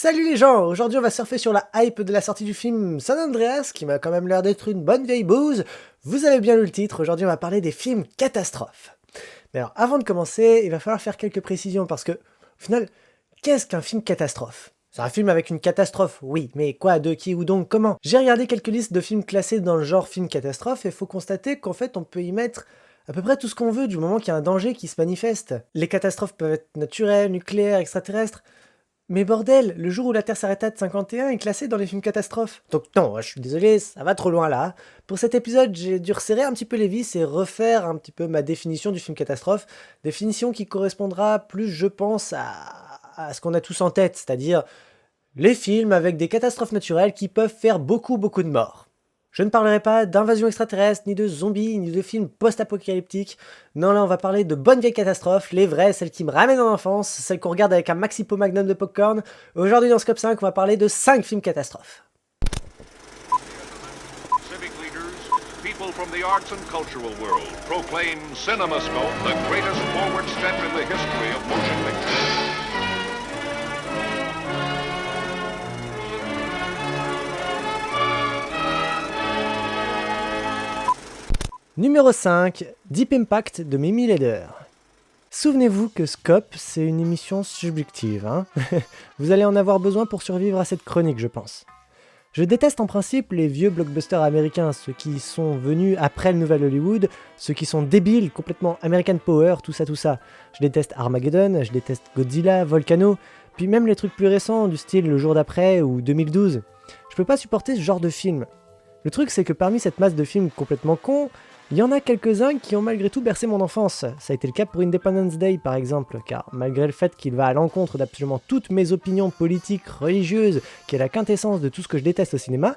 Salut les gens, aujourd'hui on va surfer sur la hype de la sortie du film San Andreas, qui m'a quand même l'air d'être une bonne vieille bouse. Vous avez bien lu le titre, aujourd'hui on va parler des films catastrophes. Mais alors avant de commencer, il va falloir faire quelques précisions parce que, au final, qu'est-ce qu'un film catastrophe ? C'est un film avec une catastrophe, oui, mais quoi, de qui ou donc comment ? J'ai regardé quelques listes de films classés dans le genre film catastrophe et faut constater qu'en fait on peut y mettre à peu près tout ce qu'on veut du moment qu'il y a un danger qui se manifeste. Les catastrophes peuvent être naturelles, nucléaires, extraterrestres. Mais bordel, le jour où la Terre s'arrêta de 51 est classé dans les films catastrophes. Donc non, je suis désolé, ça va trop loin là. Pour cet épisode, j'ai dû resserrer un petit peu les vis et refaire un petit peu ma définition du film catastrophe. Définition qui correspondra plus, je pense, à ce qu'on a tous en tête, c'est-à-dire les films avec des catastrophes naturelles qui peuvent faire beaucoup de morts. Je ne parlerai pas d'invasion extraterrestre, ni de zombies, ni de films post-apocalyptiques. Non, là on va parler de bonnes vieilles catastrophes, les vraies, celles qui me ramènent en enfance, celles qu'on regarde avec un maxi pot magnum de popcorn. Aujourd'hui dans Scope 5, on va parler de 5 films catastrophes. Civic leaders, people from the arts and cultural world proclaim CinemaScope the greatest forward step in the history of motion pictures. Numéro 5, Deep Impact de Mimi Leder. Souvenez-vous que Scope, c'est une émission subjective, hein. Vous allez en avoir besoin pour survivre à cette chronique, je pense. Je déteste en principe les vieux blockbusters américains, ceux qui sont venus après le nouvel Hollywood, ceux qui sont débiles, complètement American Power, tout ça. Je déteste Armageddon, je déteste Godzilla, Volcano, puis même les trucs plus récents, du style Le Jour d'après ou 2012. Je peux pas supporter ce genre de film. Le truc, c'est que parmi cette masse de films complètement cons, il y en a quelques-uns qui ont malgré tout bercé mon enfance. Ça a été le cas pour Independence Day par exemple, car malgré le fait qu'il va à l'encontre d'absolument toutes mes opinions politiques, religieuses, qui est la quintessence de tout ce que je déteste au cinéma,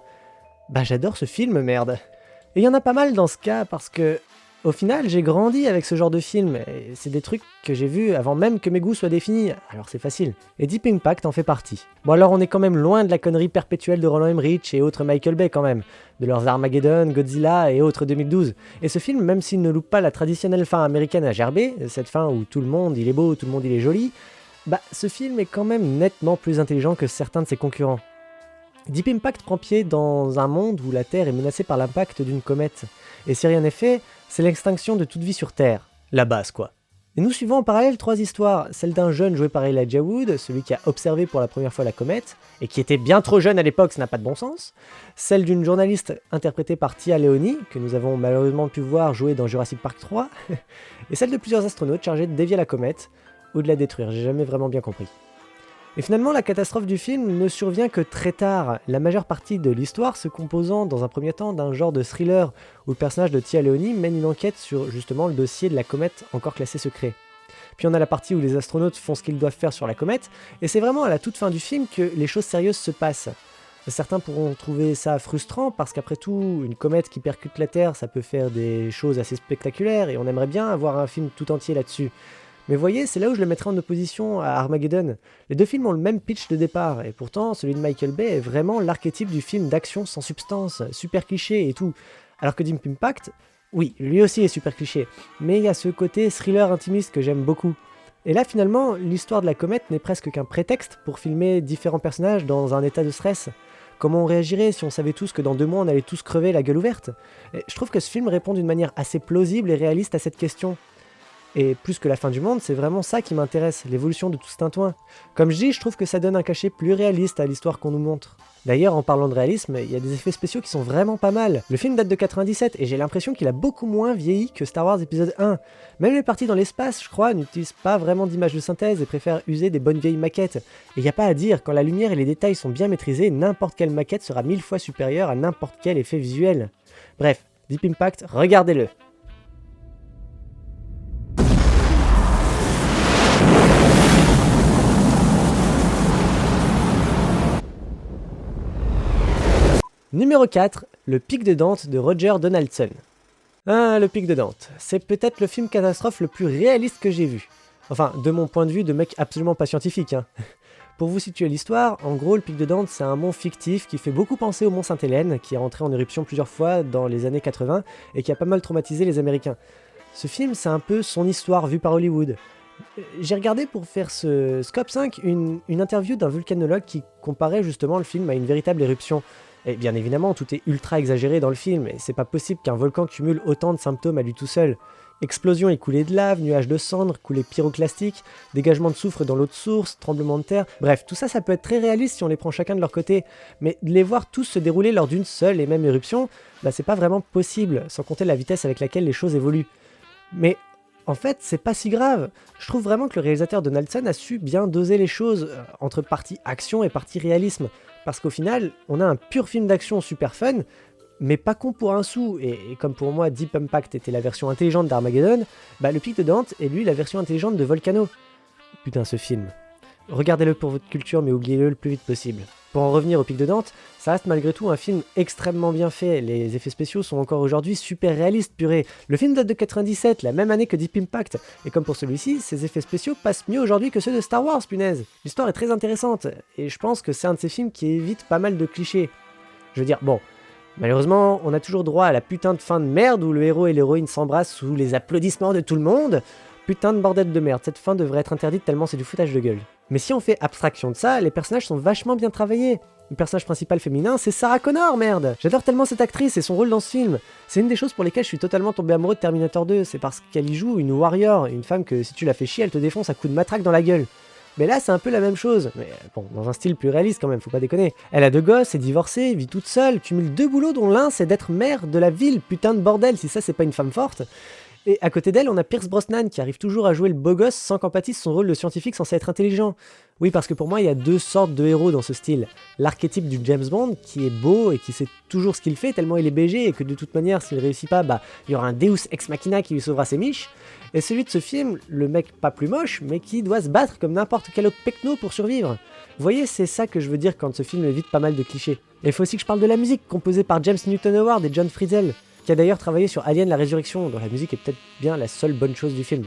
bah j'adore ce film, merde. Et il y en a pas mal dans ce cas parce que, au final, j'ai grandi avec ce genre de film, et c'est des trucs que j'ai vus avant même que mes goûts soient définis, alors c'est facile. Et Deep Impact en fait partie. Bon alors on est quand même loin de la connerie perpétuelle de Roland Emmerich et autres Michael Bay quand même, de leurs Armageddon, Godzilla et autres 2012. Et ce film, même s'il ne loupe pas la traditionnelle fin américaine à gerber, cette fin où tout le monde il est beau, tout le monde il est joli, bah ce film est quand même nettement plus intelligent que certains de ses concurrents. Deep Impact prend pied dans un monde où la Terre est menacée par l'impact d'une comète. Et si rien n'est fait, c'est l'extinction de toute vie sur Terre. La base, quoi. Et nous suivons en parallèle 3 histoires. Celle d'un jeune joué par Elijah Wood, celui qui a observé pour la première fois la comète, et qui était bien trop jeune à l'époque, ça n'a pas de bon sens. Celle d'une journaliste interprétée par Tia Leoni, que nous avons malheureusement pu voir jouer dans Jurassic Park 3. Et celle de plusieurs astronautes chargés de dévier la comète, ou de la détruire, j'ai jamais vraiment bien compris. Et finalement, la catastrophe du film ne survient que très tard, la majeure partie de l'histoire se composant dans un premier temps d'un genre de thriller où le personnage de Tia Leoni mène une enquête sur justement le dossier de la comète encore classée secret. Puis on a la partie où les astronautes font ce qu'ils doivent faire sur la comète, et c'est vraiment à la toute fin du film que les choses sérieuses se passent. Certains pourront trouver ça frustrant parce qu'après tout, une comète qui percute la Terre, ça peut faire des choses assez spectaculaires et on aimerait bien avoir un film tout entier là-dessus. Mais voyez, c'est là où je le mettrais en opposition à Armageddon. Les deux films ont le même pitch de départ, et pourtant celui de Michael Bay est vraiment l'archétype du film d'action sans substance, super cliché et tout. Alors que Deep Impact, oui, lui aussi est super cliché, mais il y a ce côté thriller intimiste que j'aime beaucoup. Et là finalement, l'histoire de la comète n'est presque qu'un prétexte pour filmer différents personnages dans un état de stress. Comment on réagirait si on savait tous que dans 2 mois on allait tous crever la gueule ouverte ? Et je trouve que ce film répond d'une manière assez plausible et réaliste à cette question. Et plus que la fin du monde, c'est vraiment ça qui m'intéresse, l'évolution de tout ce tintouin. Comme je dis, je trouve que ça donne un cachet plus réaliste à l'histoire qu'on nous montre. D'ailleurs, en parlant de réalisme, il y a des effets spéciaux qui sont vraiment pas mal. Le film date de 97 et j'ai l'impression qu'il a beaucoup moins vieilli que Star Wars épisode 1. Même les parties dans l'espace, je crois, n'utilisent pas vraiment d'images de synthèse et préfèrent user des bonnes vieilles maquettes. Et y a pas à dire, quand la lumière et les détails sont bien maîtrisés, n'importe quelle maquette sera 1000 fois supérieure à n'importe quel effet visuel. Bref, Deep Impact, regardez-le. Numéro 4, Le Pic de Dante de Roger Donaldson. Ah, Le Pic de Dante, c'est peut-être le film catastrophe le plus réaliste que j'ai vu. Enfin, de mon point de vue de mec absolument pas scientifique, hein. Pour vous situer l'histoire, en gros, le Pic de Dante, c'est un mont fictif qui fait beaucoup penser au mont Sainte-Hélène, qui est rentré en éruption plusieurs fois dans les années 80 et qui a pas mal traumatisé les Américains. Ce film, c'est un peu son histoire vue par Hollywood. J'ai regardé pour faire ce Scope 5 une interview d'un volcanologue qui comparait justement le film à une véritable éruption. Et bien évidemment, tout est ultra exagéré dans le film, et c'est pas possible qu'un volcan cumule autant de symptômes à lui tout seul. Explosion et coulée de lave, nuages de cendres, coulées pyroclastiques, dégagement de soufre dans l'eau de source, tremblement de terre, bref, tout ça, ça peut être très réaliste si on les prend chacun de leur côté, mais de les voir tous se dérouler lors d'une seule et même éruption, bah c'est pas vraiment possible, sans compter la vitesse avec laquelle les choses évoluent. Mais en fait, c'est pas si grave. Je trouve vraiment que le réalisateur Donaldson a su bien doser les choses entre partie action et partie réalisme. Parce qu'au final, on a un pur film d'action super fun, mais pas con pour un sou. Et comme pour moi, Deep Impact était la version intelligente d'Armageddon, bah le Pic de Dante est lui la version intelligente de Volcano. Putain, ce film. Regardez-le pour votre culture, mais oubliez-le le plus vite possible. Pour en revenir au Pic de Dante, ça reste malgré tout un film extrêmement bien fait. Les effets spéciaux sont encore aujourd'hui super réalistes, purée. Le film date de 97, la même année que Deep Impact. Et comme pour celui-ci, ces effets spéciaux passent mieux aujourd'hui que ceux de Star Wars, punaise. L'histoire est très intéressante, et je pense que c'est un de ces films qui évite pas mal de clichés. Je veux dire, bon, malheureusement, on a toujours droit à la putain de fin de merde où le héros et l'héroïne s'embrassent sous les applaudissements de tout le monde. Putain de bordel de merde, cette fin devrait être interdite tellement c'est du foutage de gueule. Mais si on fait abstraction de ça, les personnages sont vachement bien travaillés. Le personnage principal féminin, c'est Sarah Connor, merde. J'adore tellement cette actrice et son rôle dans ce film. C'est une des choses pour lesquelles je suis totalement tombé amoureux de Terminator 2, c'est parce qu'elle y joue une warrior, une femme que si tu la fais chier, elle te défonce à coups de matraque dans la gueule. Mais là, c'est un peu la même chose, mais bon, dans un style plus réaliste quand même, faut pas déconner. Elle a 2 gosses, est divorcée, vit toute seule, cumule 2 boulots dont l'un c'est d'être maire de la ville, putain de bordel, si ça c'est pas une femme forte. Et à côté d'elle, on a Pierce Brosnan qui arrive toujours à jouer le beau gosse sans qu'empathise son rôle de scientifique censé être intelligent. Oui, parce que pour moi, il y a 2 sortes de héros dans ce style. L'archétype du James Bond, qui est beau et qui sait toujours ce qu'il fait tellement il est BG et que de toute manière, s'il réussit pas, bah, il y aura un Deus Ex Machina qui lui sauvera ses miches. Et celui de ce film, le mec pas plus moche, mais qui doit se battre comme n'importe quel autre pecno pour survivre. Vous voyez, c'est ça que je veux dire quand ce film évite pas mal de clichés. Et il faut aussi que je parle de la musique, composée par James Newton Howard et John Friedel, qui a d'ailleurs travaillé sur Alien la Résurrection, dont la musique est peut-être bien la seule bonne chose du film.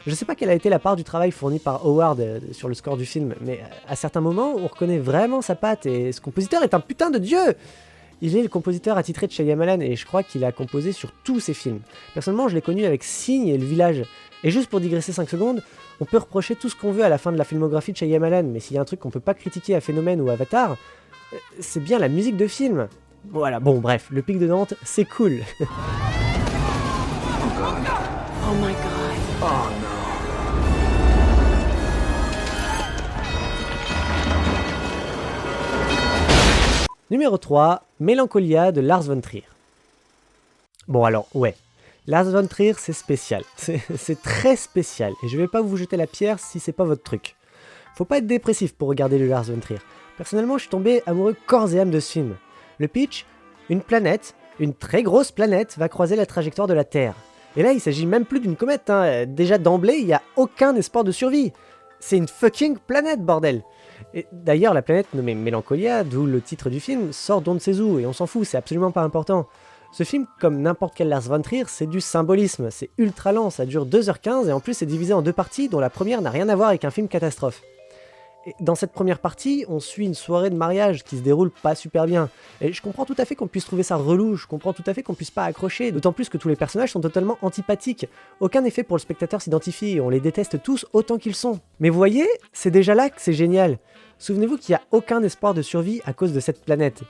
Je sais pas quelle a été la part du travail fourni par Howard sur le score du film, mais à certains moments, on reconnaît vraiment sa patte, et ce compositeur est un putain de dieu! Il est le compositeur attitré de Shyamalan, et je crois qu'il a composé sur tous ses films. Personnellement, je l'ai connu avec Signe et Le Village. Et juste pour digresser 5 secondes, on peut reprocher tout ce qu'on veut à la fin de la filmographie de Shyamalan, mais s'il y a un truc qu'on peut pas critiquer à Phénomène ou Avatar, c'est bien la musique de film. Voilà, bon bref, le Pic de Dante, c'est cool. Oh my god. Oh no. Numéro 3, Mélancolia de Lars von Trier. Bon alors, ouais, Lars von Trier c'est spécial, c'est très spécial, et je vais pas vous jeter la pierre si c'est pas votre truc. Faut pas être dépressif pour regarder le Lars von Trier. Personnellement, je suis tombé amoureux corps et âme de ce film. Le pitch, une planète, une très grosse planète, va croiser la trajectoire de la Terre. Et là, il s'agit même plus d'une comète, hein. Déjà d'emblée, il n'y a aucun espoir de survie. C'est une fucking planète, bordel. Et d'ailleurs, la planète nommée Mélancolia, d'où le titre du film, sort d'on ne sait où, et on s'en fout, c'est absolument pas important. Ce film, comme n'importe quel Lars von Trier, c'est du symbolisme, c'est ultra lent, ça dure 2h15, et en plus c'est divisé en 2 parties, dont la première n'a rien à voir avec un film catastrophe. Et dans cette première partie, on suit une soirée de mariage qui se déroule pas super bien. Et je comprends tout à fait qu'on puisse trouver ça relou, je comprends tout à fait qu'on puisse pas accrocher, d'autant plus que tous les personnages sont totalement antipathiques. Aucun effet pour le spectateur s'identifie, et on les déteste tous autant qu'ils sont. Mais vous voyez, c'est déjà là que c'est génial. Souvenez-vous qu'il n'y a aucun espoir de survie à cause de cette planète.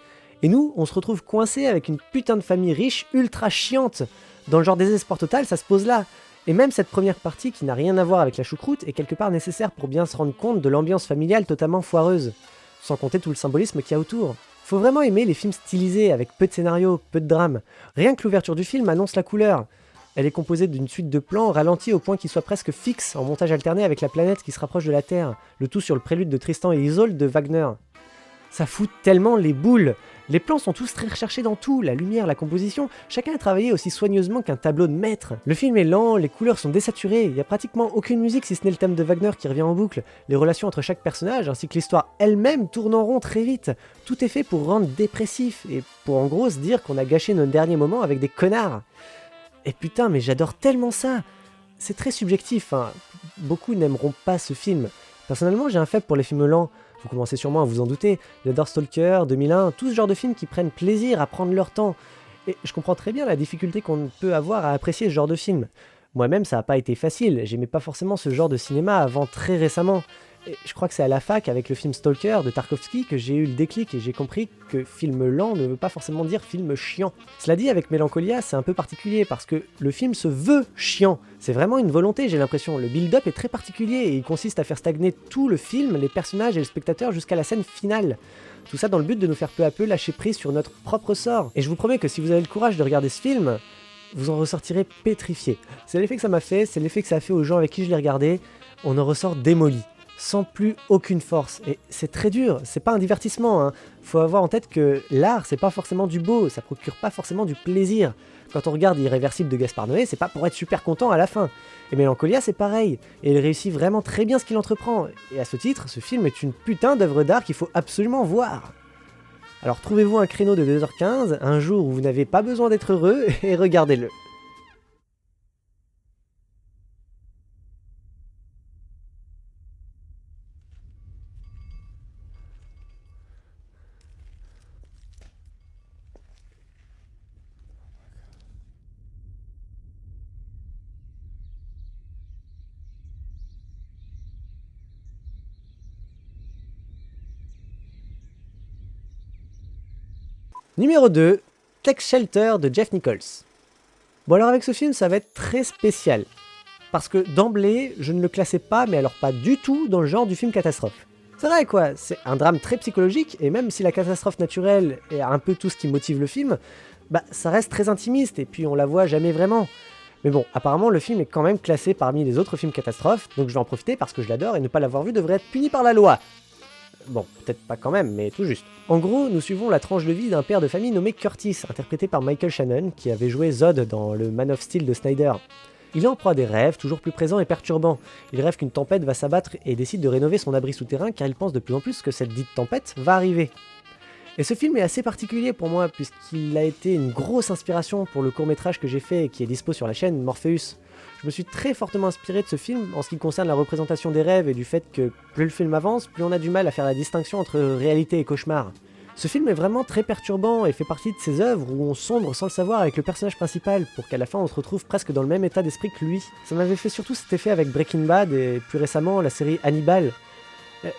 Et nous, on se retrouve coincés avec une putain de famille riche, ultra chiante. Dans le genre désespoir total, ça se pose là. Et même cette première partie qui n'a rien à voir avec la choucroute est quelque part nécessaire pour bien se rendre compte de l'ambiance familiale totalement foireuse. Sans compter tout le symbolisme qu'il y a autour. Faut vraiment aimer les films stylisés avec peu de scénario, peu de drame. Rien que l'ouverture du film annonce la couleur. Elle est composée d'une suite de plans ralentis au point qu'ils soient presque fixes en montage alterné avec la planète qui se rapproche de la Terre. Le tout sur le prélude de Tristan et Isolde de Wagner. Ça fout tellement les boules. Les plans sont tous très recherchés dans tout, la lumière, la composition, chacun a travaillé aussi soigneusement qu'un tableau de maître. Le film est lent, les couleurs sont désaturées, il n'y a pratiquement aucune musique si ce n'est le thème de Wagner qui revient en boucle. Les relations entre chaque personnage ainsi que l'histoire elle-même tournent en rond très vite. Tout est fait pour rendre dépressif et pour en gros se dire qu'on a gâché nos derniers moments avec des connards. Et putain, mais j'adore tellement ça. C'est très subjectif, hein. Beaucoup n'aimeront pas ce film. Personnellement, j'ai un faible pour les films lents. Vous commencez sûrement à vous en douter, j'adore Stalker, 2001, tout ce genre de films qui prennent plaisir à prendre leur temps. Et je comprends très bien la difficulté qu'on peut avoir à apprécier ce genre de film. Moi-même, ça n'a pas été facile, j'aimais pas forcément ce genre de cinéma avant très récemment. Et je crois que c'est à la fac, avec le film Stalker de Tarkovsky, que j'ai eu le déclic et j'ai compris que film lent ne veut pas forcément dire film chiant. Cela dit, avec Mélancolia, c'est un peu particulier parce que le film se veut chiant. C'est vraiment une volonté, j'ai l'impression. Le build-up est très particulier et il consiste à faire stagner tout le film, les personnages et le spectateur jusqu'à la scène finale. Tout ça dans le but de nous faire peu à peu lâcher prise sur notre propre sort. Et je vous promets que si vous avez le courage de regarder ce film, vous en ressortirez pétrifié. C'est l'effet que ça m'a fait, c'est l'effet que ça a fait aux gens avec qui je l'ai regardé. On en ressort démoli, sans plus aucune force. Et c'est très dur, c'est pas un divertissement, hein. Faut avoir en tête que l'art, c'est pas forcément du beau, ça procure pas forcément du plaisir. Quand on regarde Irréversible de Gaspard Noé, c'est pas pour être super content à la fin. Et Mélancolia, c'est pareil, et il réussit vraiment très bien ce qu'il entreprend. Et à ce titre, ce film est une putain d'œuvre d'art qu'il faut absolument voir. Alors trouvez-vous un créneau de 2h15, un jour où vous n'avez pas besoin d'être heureux, et regardez-le. Numéro 2, Tech Shelter de Jeff Nichols. Bon alors avec ce film, ça va être très spécial. Parce que d'emblée, je ne le classais pas, mais alors pas du tout dans le genre du film catastrophe. C'est vrai quoi, c'est un drame très psychologique, et même si la catastrophe naturelle est un peu tout ce qui motive le film, bah ça reste très intimiste, et puis on la voit jamais vraiment. Mais bon, apparemment le film est quand même classé parmi les autres films catastrophes, donc je vais en profiter parce que je l'adore, et ne pas l'avoir vu devrait être puni par la loi. Bon, peut-être pas quand même, mais tout juste. En gros, nous suivons la tranche de vie d'un père de famille nommé Curtis, interprété par Michael Shannon, qui avait joué Zod dans le Man of Steel de Snyder. Il est en proie à des rêves, toujours plus présents et perturbants. Il rêve qu'une tempête va s'abattre et décide de rénover son abri souterrain car il pense de plus en plus que cette dite tempête va arriver. Et ce film est assez particulier pour moi puisqu'il a été une grosse inspiration pour le court-métrage que j'ai fait et qui est dispo sur la chaîne Morpheus. Je me suis très fortement inspiré de ce film en ce qui concerne la représentation des rêves et du fait que plus le film avance, plus on a du mal à faire la distinction entre réalité et cauchemar. Ce film est vraiment très perturbant et fait partie de ces œuvres où on sombre sans le savoir avec le personnage principal pour qu'à la fin on se retrouve presque dans le même état d'esprit que lui. Ça m'avait fait surtout cet effet avec Breaking Bad et plus récemment la série Hannibal.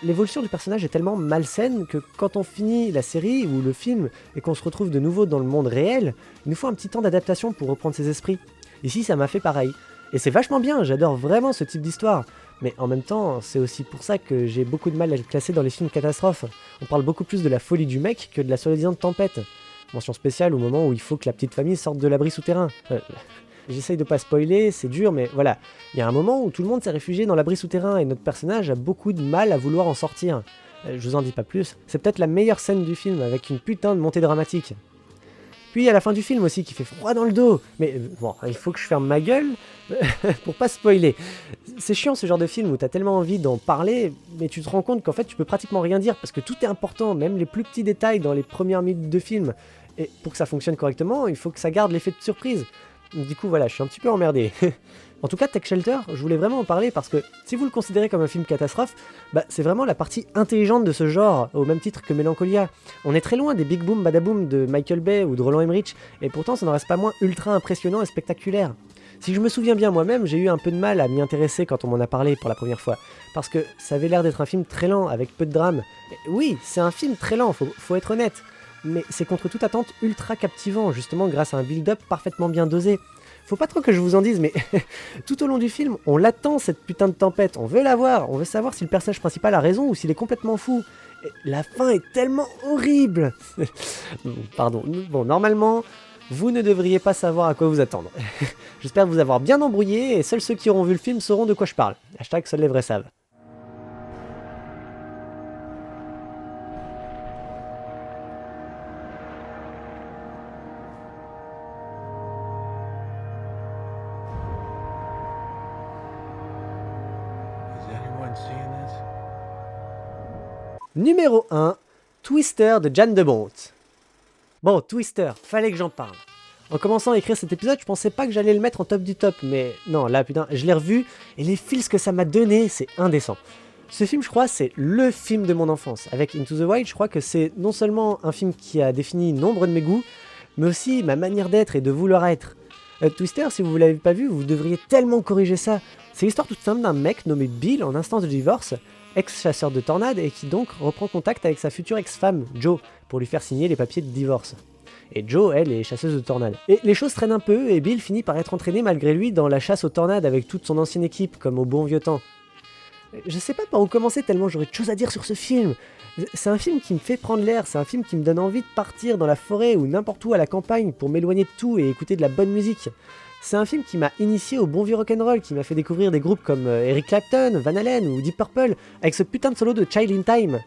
L'évolution du personnage est tellement malsaine que quand on finit la série ou le film et qu'on se retrouve de nouveau dans le monde réel, il nous faut un petit temps d'adaptation pour reprendre ses esprits. Ici ça m'a fait pareil. Et c'est vachement bien, j'adore vraiment ce type d'histoire. Mais en même temps, c'est aussi pour ça que j'ai beaucoup de mal à le classer dans les films catastrophes. On parle beaucoup plus de la folie du mec que de la soi-disant tempête. Mention spéciale au moment où il faut que la petite famille sorte de l'abri souterrain. J'essaye de pas spoiler, c'est dur, mais voilà. Il y a un moment où tout le monde s'est réfugié dans l'abri souterrain et notre personnage a beaucoup de mal à vouloir en sortir. Je vous en dis pas plus, c'est peut-être la meilleure scène du film avec une putain de montée dramatique. Puis à la fin du film aussi qui fait froid dans le dos. Mais bon, il faut que je ferme ma gueule pour pas spoiler. C'est chiant ce genre de film où t'as tellement envie d'en parler, mais tu te rends compte qu'en fait tu peux pratiquement rien dire parce que tout est important, même les plus petits détails dans les premières minutes de film. Et pour que ça fonctionne correctement, il faut que ça garde l'effet de surprise. Du coup voilà, je suis un petit peu emmerdé. En tout cas, Tech Shelter, je voulais vraiment en parler parce que si vous le considérez comme un film catastrophe, bah, c'est vraiment la partie intelligente de ce genre, au même titre que Mélancolia. On est très loin des Big Boom Badaboom de Michael Bay ou de Roland Emmerich, et pourtant ça n'en reste pas moins ultra impressionnant et spectaculaire. Si je me souviens bien moi-même, j'ai eu un peu de mal à m'y intéresser quand on m'en a parlé pour la première fois, parce que ça avait l'air d'être un film très lent, avec peu de drame. Et oui, c'est un film très lent, faut être honnête, mais c'est contre toute attente ultra captivant, justement grâce à un build-up parfaitement bien dosé. Faut pas trop que je vous en dise, mais tout au long du film, on l'attend cette putain de tempête, on veut la voir, on veut savoir si le personnage principal a raison ou s'il est complètement fou. Et la fin est tellement horrible. Pardon, bon, normalement, vous ne devriez pas savoir à quoi vous attendre. J'espère vous avoir bien embrouillé, et seuls ceux qui auront vu le film sauront de quoi je parle. Hashtag seuls les vrais savent. Numéro 1, Twister de Jan de Bont. Bon, Twister, fallait que j'en parle. En commençant à écrire cet épisode, je pensais pas que j'allais le mettre en top du top, mais non, là putain, je l'ai revu, et les feels que ça m'a donné, c'est indécent. Ce film, je crois, c'est le film de mon enfance. Avec Into the Wild, je crois que c'est non seulement un film qui a défini nombre de mes goûts, mais aussi ma manière d'être et de vouloir être. Twister, si vous ne l'avez pas vu, vous devriez tellement corriger ça. C'est l'histoire toute simple d'un mec nommé Bill en instance de divorce, ex-chasseur de tornades, et qui donc reprend contact avec sa future ex-femme, Jo, pour lui faire signer les papiers de divorce. Et Jo, elle, est chasseuse de tornades. Et les choses traînent un peu, et Bill finit par être entraîné malgré lui dans la chasse aux tornades avec toute son ancienne équipe, comme au bon vieux temps. Je sais pas par où commencer tellement j'aurais de choses à dire sur ce film. C'est un film qui me fait prendre l'air, c'est un film qui me donne envie de partir dans la forêt ou n'importe où à la campagne pour m'éloigner de tout et écouter de la bonne musique. C'est un film qui m'a initié au bon vieux rock'n'roll, qui m'a fait découvrir des groupes comme Eric Clapton, Van Halen ou Deep Purple, avec ce putain de solo de Child in Time.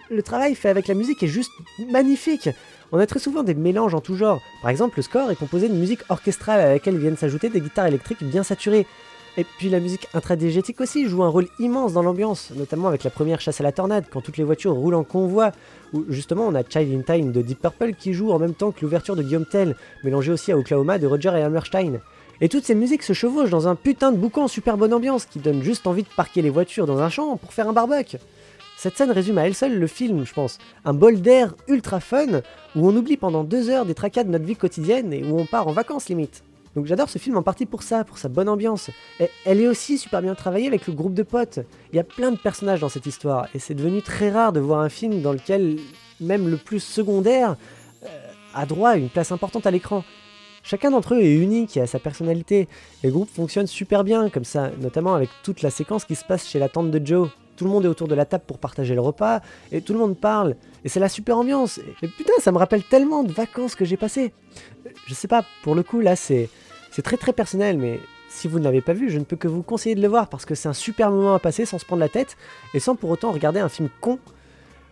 Le travail fait avec la musique est juste magnifique. On a très souvent des mélanges en tout genre. Par exemple, le score est composé de musique orchestrale à laquelle viennent s'ajouter des guitares électriques bien saturées. Et puis la musique intradigétique aussi joue un rôle immense dans l'ambiance, notamment avec la première chasse à la tornade, quand toutes les voitures roulent en convoi, où justement on a Child in Time de Deep Purple qui joue en même temps que l'ouverture de Guillaume Tell, mélangée aussi à Oklahoma de Roger et Hammerstein. Et toutes ces musiques se chevauchent dans un putain de boucan en super bonne ambiance qui donne juste envie de parquer les voitures dans un champ pour faire un barbecue. Cette scène résume à elle seule le film, je pense. Un bol d'air ultra fun, où on oublie pendant 2 heures des tracas de notre vie quotidienne et où on part en vacances limite. Donc j'adore ce film en partie pour ça, pour sa bonne ambiance. Et elle est aussi super bien travaillée avec le groupe de potes. Il y a plein de personnages dans cette histoire, et c'est devenu très rare de voir un film dans lequel même le plus secondaire a droit à une place importante à l'écran. Chacun d'entre eux est unique et a sa personnalité. Le groupe fonctionne super bien comme ça, notamment avec toute la séquence qui se passe chez la tante de Joe. Tout le monde est autour de la table pour partager le repas, et tout le monde parle, et c'est la super ambiance. Et putain, ça me rappelle tellement de vacances que j'ai passées. Je sais pas, pour le coup là c'est très très personnel, mais si vous ne l'avez pas vu, je ne peux que vous conseiller de le voir parce que c'est un super moment à passer sans se prendre la tête et sans pour autant regarder un film con.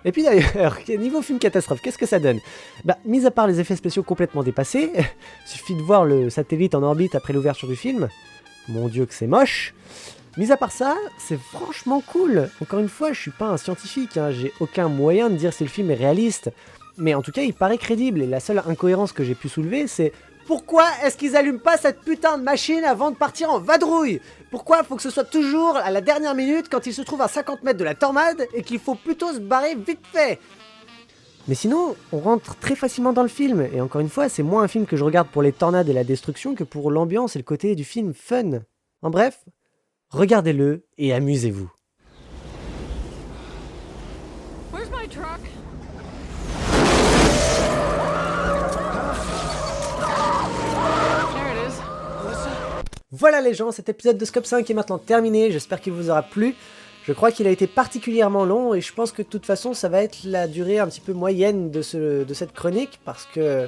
Et puis d'ailleurs, niveau film catastrophe, qu'est-ce que ça donne ? Bah, mis à part les effets spéciaux complètement dépassés, suffit de voir le satellite en orbite après l'ouverture du film. Mon dieu que c'est moche. Mis à part ça, c'est franchement cool. Encore une fois, je suis pas un scientifique, hein, j'ai aucun moyen de dire si le film est réaliste. Mais en tout cas, il paraît crédible et la seule incohérence que j'ai pu soulever, c'est pourquoi est-ce qu'ils allument pas cette putain de machine avant de partir en vadrouille ? Pourquoi faut que ce soit toujours à la dernière minute quand ils se trouvent à 50 mètres de la tornade et qu'il faut plutôt se barrer vite fait ? Mais sinon, on rentre très facilement dans le film, et encore une fois, c'est moins un film que je regarde pour les tornades et la destruction que pour l'ambiance et le côté du film fun. En bref, regardez-le et amusez-vous. Where's my truck? There it is. Voilà les gens, cet épisode de Scope 5 est maintenant terminé, j'espère qu'il vous aura plu. Je crois qu'il a été particulièrement long et je pense que de toute façon ça va être la durée un petit peu moyenne de cette chronique parce que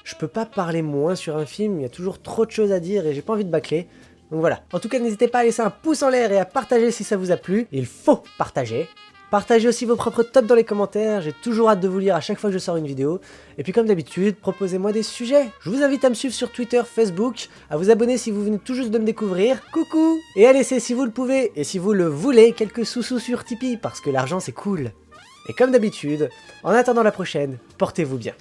je peux pas parler moins sur un film, il y a toujours trop de choses à dire et j'ai pas envie de bâcler. Donc voilà, en tout cas n'hésitez pas à laisser un pouce en l'air et à partager si ça vous a plu, il faut partager. Partagez aussi vos propres tops dans les commentaires, j'ai toujours hâte de vous lire à chaque fois que je sors une vidéo. Et puis comme d'habitude, proposez-moi des sujets. Je vous invite à me suivre sur Twitter, Facebook, à vous abonner si vous venez tout juste de me découvrir. Coucou! Et à laisser si vous le pouvez, et si vous le voulez, quelques sous-sous sur Tipeee, parce que l'argent c'est cool. Et comme d'habitude, en attendant la prochaine, portez-vous bien.